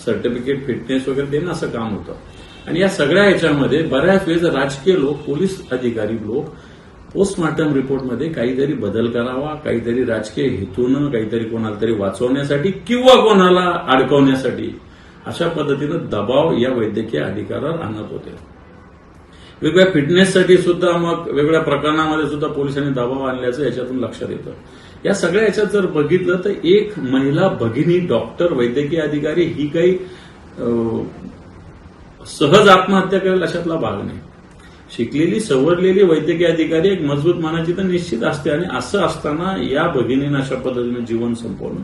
Certificate fitness वगैरे देणं असं काम होतं. आणि या सगळ्या ह्याच्यामध्ये बऱ्याच वेळेस राजकीय लोक, पोलीस अधिकारी लोक पोस्टमॉर्टम रिपोर्टमध्ये काहीतरी बदल करावा, काहीतरी राजकीय हेतूनं, काहीतरी कोणाला तरी वाचवण्यासाठी किंवा कोणाला अडकवण्यासाठी अशा पद्धतीनं दबाव या वैद्यकीय अधिकाऱ्यावर आणत होते. वेगवेगळ्या फिटनेससाठी सुद्धा मग वेगवेगळ्या प्रकरणामध्ये सुद्धा पोलिसांनी दबाव आणल्याचं याच्यातून लक्षात येतं. या सगळ्या याच्यात जर बघितलं तर एक महिला भगिनी डॉक्टर, वैद्यकीय अधिकारी ही काही सहज आत्महत्या करेल अशातला भाग नाही. शिकलेली सवरलेली वैद्यकीय अधिकारी एक मजबूत मनाची तर निश्चित असते. आणि असं असताना या भगिनीनं अशा पद्धतीनं जीवन संपवणं,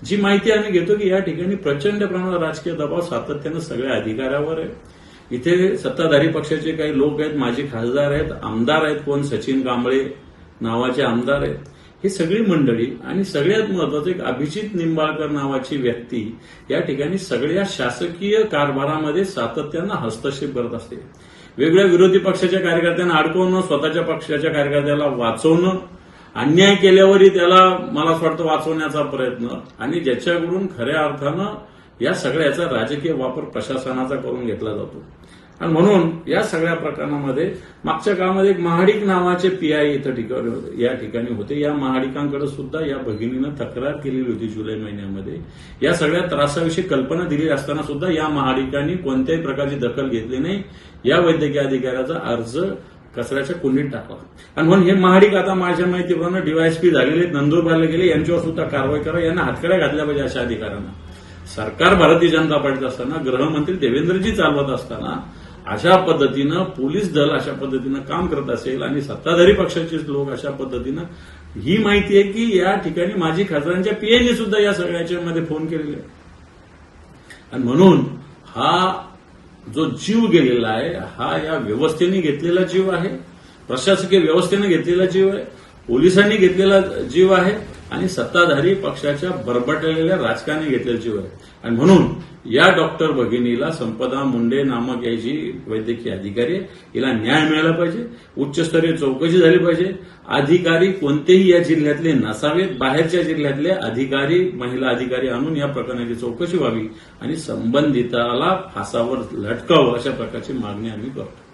जी माहिती आम्ही घेतो की या ठिकाणी प्रचंड प्रमाणात राजकीय दबाव सातत्यानं सगळ्या अधिकाऱ्यावर आहे. इथे सत्ताधारी पक्षाचे काही लोक आहेत, माजी खासदार आहेत, आमदार आहेत, कोण सचिन कांबळे नावाचे आमदार आहेत, ही सगळी मंडळी. आणि सगळ्यात महत्वाचं एक अभिजित निंबाळकर नावाची व्यक्ती या ठिकाणी सगळ्या शासकीय कारभारामध्ये सातत्यानं हस्तक्षेप करत असते. वेगवेगळ्या विरोधी पक्षाच्या कार्यकर्त्यांना अडकवणं, स्वतःच्या पक्षाच्या कार्यकर्त्याला वाचवणं, अन्याय केल्यावरही त्याला मला असं वाटतं वाचवण्याचा प्रयत्न, आणि ज्याच्याकडून खऱ्या अर्थानं या सगळ्याचा राजकीय वापर प्रशासनाचा करून घेतला जातो. आणि म्हणून या सगळ्या प्रकरणामध्ये मागच्या काळामध्ये एक महाडिक नावाचे पीआय इथं या ठिकाणी होते. या महाडिकांकडे सुद्धा या भगिनीनं तक्रार केलेली होती जुलै महिन्यामध्ये. या सगळ्या त्रासाविषयी कल्पना दिली असताना सुद्धा या महाडिकांनी कोणत्याही प्रकारची दखल घेतली नाही. या वैद्यकीय अधिकाऱ्याचा अर्ज कचऱ्याच्या कुंडीत टाकला. आणि म्हणून हे महाडिक आता माझ्या माहितीप्रमाणे डीवायएसपी झालेले, नंदुरबारला गेले, यांच्यावर सुद्धा कारवाई करा, यांना हातकड्या घातल्या पाहिजे अशा अधिकाऱ्यांना. सरकार भारतीय जनता पार्टीत असताना, गृहमंत्री देवेंद्रजी चालवत असताना अशा पद्धतीनं पोलीस दल अशा पद्धतीनं काम करत असेल आणि सत्ताधारी पक्षाचे लोक अशा पद्धतीनं, ही माहिती आहे की या ठिकाणी माजी खासदारांच्या पीएने सुद्धा या सगळ्याच्यामध्ये फोन केलेले आहे. आणि म्हणून हा जो जीव गेलेला आहे हा या व्यवस्थेने घेतलेला जीव आहे, प्रशासकीय व्यवस्थेने घेतलेला जीव आहे, पोलिसांनी घेतलेला जीव आहे, आणि सत्ताधारी पक्षाच्या बरबटलेल्या राजकारणी घेतलेला जीव आहे. आणि म्हणून या डॉक्टर भगिनीला, संपदा मुंडे नामक या जी वैद्यकीय अधिकारी आहे, हिला न्याय मिळाला पाहिजे. उच्चस्तरीय चौकशी झाली पाहिजे. अधिकारी कोणतेही या जिल्ह्यातले नसावेत, बाहेरच्या जिल्ह्यातले अधिकारी, महिला अधिकारी आणून या प्रकरणाची चौकशी व्हावी आणि संबंधिताला फासावर लटकावं अशा प्रकारची मागणी आम्ही करतो.